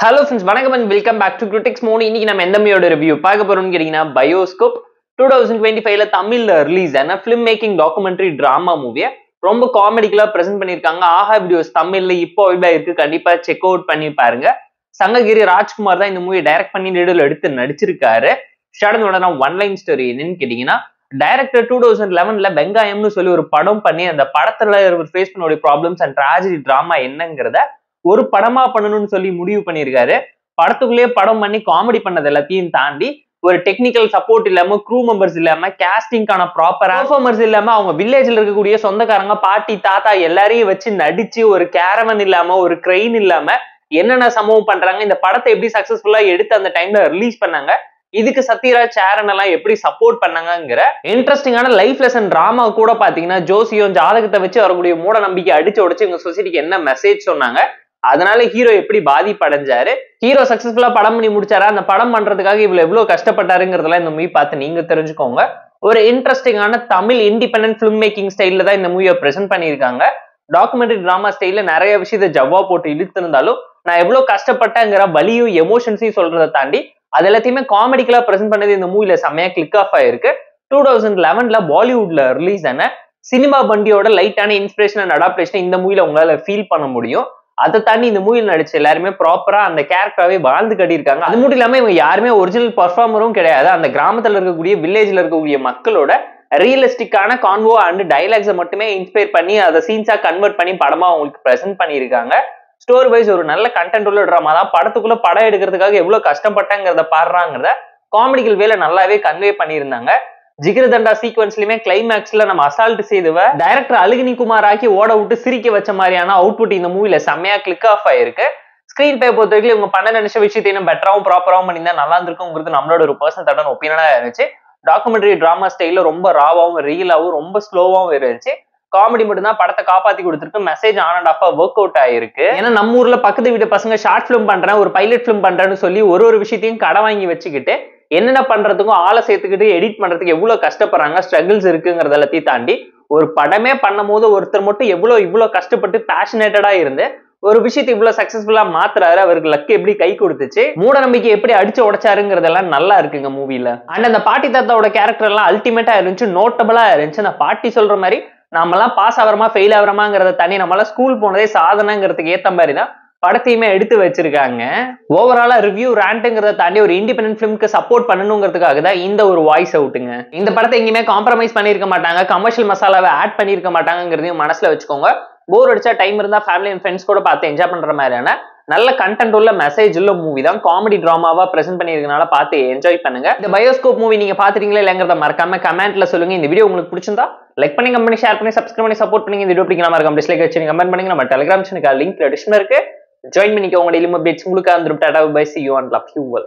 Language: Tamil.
Hello friends, வணக்கம் and welcome back to Critics Mode. இன்னைக்கு நம்ம எந்த மூவியோட ரிவ்யூ பார்க்க போறோம்னு கேட்டீங்கன்னா பயோஸ்கோப் 2025ல தமிழ்ல ரிலீஸ் ஆன ஃபிலிம் மேக்கிங் டாக்குமெண்ட்ரி டிராமா மூவியை ரொம்ப காமெடிக்கலா பிரசென்ட் பண்ணிருக்காங்க. ஆஹா வீடியோஸ் தமிழ்ல இப்போ அவைலபிளா இருக்கு, கண்டிப்பா செக் அவுட் பண்ணி பாருங்க. சங்ககிரி ராஜ்குமார் தான் இந்த மூவியை டைரக்ட் பண்ணி நடுவில் எடுத்து நடிச்சிருக்காரு. ஸ்டார்டிங்கோட ஒன் லைன் ஸ்டோரி என்னன்னு கேட்டீங்கன்னா, டைரக்டர் 2011ல வெங்காயம்னு சொல்லி ஒரு படம் பண்ணி அந்த படத்துல ஃபேஸ் பண்ணக்கூடிய ப்ராப்ளம்ஸ் அண்ட் ட்ராஜடி டிராமா என்னங்கிறத ஒரு படமா பண்ணணும்னு சொல்லி முடிவு பண்ணிருக்காரு. படத்துக்குள்ளேயே படம் பண்ணி காமெடி பண்ணது எல்லாத்தையும் தாண்டி ஒரு டெக்னிக்கல் சப்போர்ட் இல்லாம, க்ரூ மெம்பர்ஸ் இல்லாம, கேஸ்டிங்கான ப்ராப்பர் பெர்ஃபார்மர்ஸ் இல்லாம, அவங்க வில்லேஜ்ல இருக்கக்கூடிய சொந்தக்காரங்க, பாட்டி, தாத்தா எல்லாரையும் வச்சு நடிச்சு ஒரு கேரவன் இல்லாம, ஒரு கிரெயின் இல்லாம என்னென்ன சம்பவம் பண்றாங்க, இந்த படத்தை எப்படி சக்சஸ்ஃபுல்லா எடுத்து அந்த டைம்ல ரிலீஸ் பண்ணாங்க, இதுக்கு சத்யராஜ் சேரன் எல்லாம் எப்படி சப்போர்ட் பண்ணாங்கிற இன்ட்ரெஸ்டிங்கான லைஃப் லெசன் டிராமா கூட பாத்தீங்கன்னா, ஜோசியம் ஜாதகத்தை வச்சு வரக்கூடிய மூட நம்பிக்கை அடிச்சு உடைச்சு எங்க சொசைட்டிக்கு என்ன மெசேஜ் சொன்னாங்க, அதனால ஹீரோ எப்படி பாதிப்படைஞ்சாரு, ஹீரோ சக்சஸ்ஃபுல்லா படம் பண்ணி முடிச்சாரா, அந்த படம் பண்றதுக்காக இவ்வளவு எவ்வளவு கஷ்டப்பட்டாருங்கிறதெல்லாம் இந்த மூவி பார்த்து நீங்க தெரிஞ்சுக்கோங்க. ஒரு இன்ட்ரெஸ்டிங்கான தமிழ் இண்டிபெண்டன்ட் பிலிம் மேக்கிங் ஸ்டைல்ல தான் இந்த மூவியை பிரசென்ட் பண்ணியிருக்காங்க. டாக்குமெண்ட்ரி டிராமா ஸ்டைல்ல நிறைய விஷயத்தை ஜவ்வா போட்டு இழுத்திருந்தாலும் நான் எவ்வளவு கஷ்டப்பட்டேங்கிற வலியும் எமோஷன்ஸையும் சொல்றதை தாண்டி அது எல்லாத்தையுமே காமெடிக்கலா பிரசென்ட் பண்ணது இந்த மூவில செம்மையா கிளிக் ஆஃப் ஆயிருக்கு. 2011ல பாலிவுட்ல ரிலீஸ் ஆன சினிமா பண்டியோட லைட்டான இன்ஸ்பிரேஷன் அண்ட் அடாப்டேஷன் இந்த மூவில உங்களால ஃபீல் பண்ண முடியும். அதை தாண்டி இந்த மூவியில் நடிச்ச எல்லாருமே ப்ராப்பரா அந்த கேரக்டராகவே வாழ்ந்து கட்டியிருக்காங்க. அது மட்டும் இல்லாம இவங்க யாருமே ஒரிஜினல் பர்ஃபார்மரும் கிடையாது. அந்த கிராமத்துல இருக்கக்கூடிய வில்லேஜ்ல இருக்கக்கூடிய மக்களோட ரியலிஸ்டிக்கான கான்வோ அண்ட் டைலாக்ஸை மட்டுமே இன்ஸ்பயர் பண்ணி அதை சீன்ஸா கன்வெர்ட் பண்ணி படமா அவங்களுக்கு பிரசென்ட் பண்ணியிருக்காங்க. ஸ்டோரி வைஸ் ஒரு நல்ல கண்டென்ட் உள்ள ட்ராமா தான். படத்துக்குள்ள படம் எடுக்கிறதுக்காக எவ்வளவு கஷ்டப்பட்டாங்கிறத பாடுறாங்கிறத காமெடிக்கல் வேலை நல்லாவே கன்வே பண்ணியிருந்தாங்க. ஜிகிரதண்டா சீக்வன்ஸ்லயுமே கிளைமேக்ஸ்ல நம்ம அசால்ட் செய்துவ டைரக்டர் அழுகினி குமார் ஆக்கி ஓட விட்டு சிரிக்க வச்ச மாதிரியான அவுட்புட் இந்த மூவில செம்மையா கிளிக் ஆஃப் ஆயிருக்கு. ஸ்கிரீன் பே பொறுத்த வரைக்கும் இவங்க பண்ண நினைச்ச விஷயத்தை இன்னும் பெட்டராவும் ப்ராப்பராவும் பண்ணியிருந்தா நல்லா இருந்திருக்குங்கிறது நம்மளோட ஒரு பர்சனல் தட்டான ஒப்பீனியனா இருந்துச்சு. டாக்குமெண்ட்ரி டிராமா ஸ்டைல ரொம்ப ராவாவும் ரியலாவும் ரொம்ப ஸ்லோவாவும் இருந்துச்சு. காமெடி மட்டும் தான் படத்தை காப்பாத்தி கொடுத்துருக்கு. மெசேஜ் ஆன் அண்ட் ஆஃபா ஒர்க் அவுட் ஆயிருக்கு. ஏன்னா நம்ம ஊர்ல பக்கத்து வீட்டு பசங்க ஷார்ட் பிலிம் பண்றேன், ஒரு பைலட் பிலிம் பண்றேன்னு சொல்லி ஒரு விஷயத்தையும் கடை வாங்கி வச்சுக்கிட்டு என்னென்ன பண்றதுக்கும் ஆளை சேர்த்துக்கிட்டு எடிட் பண்றதுக்கு எவ்வளவு கஷ்டப்படுறாங்க, ஸ்ட்ரகிள்ஸ் இருக்குங்கிறத எல்லாத்தையும் தாண்டி ஒரு படமே பண்ணும் போது ஒருத்தர் மட்டும் இவ்வளவு கஷ்டப்பட்டு பேஷனேட்டடா இருந்து ஒரு விஷயத்தை இவ்வளவு சக்சஸ்ஃபுல்லா மாத்துறாரு. அவருக்கு லக்கு எப்படி கை கொடுத்துச்சு, மூட நம்பிக்கை எப்படி அடிச்சு உடைச்சாருங்கிறதெல்லாம் நல்லா இருக்குங்க மூவில. அண்ட் அந்த பாட்டி தாத்தாவோட கேரக்டர் எல்லாம் அல்டிமேட்டா இருந்துச்சு, நோட்டபிளா இருந்துச்சு. அந்த பாட்டி சொல்ற மாதிரி நம்மளாம் பாஸ் ஆகிறோமா ஃபெயில் ஆகிறோமாங்கிறத தனி நம்மளாம் ஸ்கூல் போனதே சாதனைங்கிறதுக்கு ஏத்த மாதிரி தான் படத்தையுமே எடுத்து வச்சிருக்காங்க. ஓவராலா ரிவ்யூ ரேண்ட்ங்கிறத தாண்டி ஒரு இண்டிபெண்டன்ட் ஃபிலிம்க்கு சப்போர்ட் பண்ணணுங்கிறதுக்காக தான் இந்த ஒரு வாய்ஸ் அவுட்டுங்க. இந்த படத்தை எங்கேயுமே காம்ப்ரமைஸ் பண்ணிருக்க மாட்டாங்க, கமர்ஷியல் மசாலாவை ஆட் பண்ணிருக்க மாட்டாங்கிறதையும் மனசுல வச்சுக்கோங்க. போர் அடிச்சா டைம் இருந்தா ஃபேமிலி அண்ட் ஃப்ரெண்ட்ஸ் கூட பார்த்து என்ஜாய் பண்ற மாதிரியான நல்ல கண்டென்ட் உள்ள மெசேஜ் உள்ள மூவி தான். காமெடி டிராமாவா பிரசென்ட் பண்ணிருக்கனால பார்த்து என்ஜாய் பண்ணுங்க. இந்த பயோஸ்கோப் மூவி நீங்க பாத்துறீங்களா இல்லங்கிறத மறக்காம கமெண்ட்ல சொல்லுங்க. இந்த வீடியோ உங்களுக்கு பிடிச்சிருந்தா லைக் பண்ணி, கமெண்ட் பண்ணி, ஷேர் பண்ணி, சப்ஸ்கிரைப் பண்ணி சப்போர்ட் பண்ணுங்க. இந்த வீடியோ பிடிக்கலாம் மறக்காம டிஸ்லைக் வச்சு கமெண்ட் பண்ணுங்க. நம்ம டெலிகிராம் சேனலுக்கு லிங்க் டிஸ்கிரிப்ஷன்ல இருக்கு, ஜாயின் பண்ணிக்கோங்க. டெய்லி அப்டேட்ஸ் உங்களுக்கு வந்துரும். Tata bye, see you and love you all.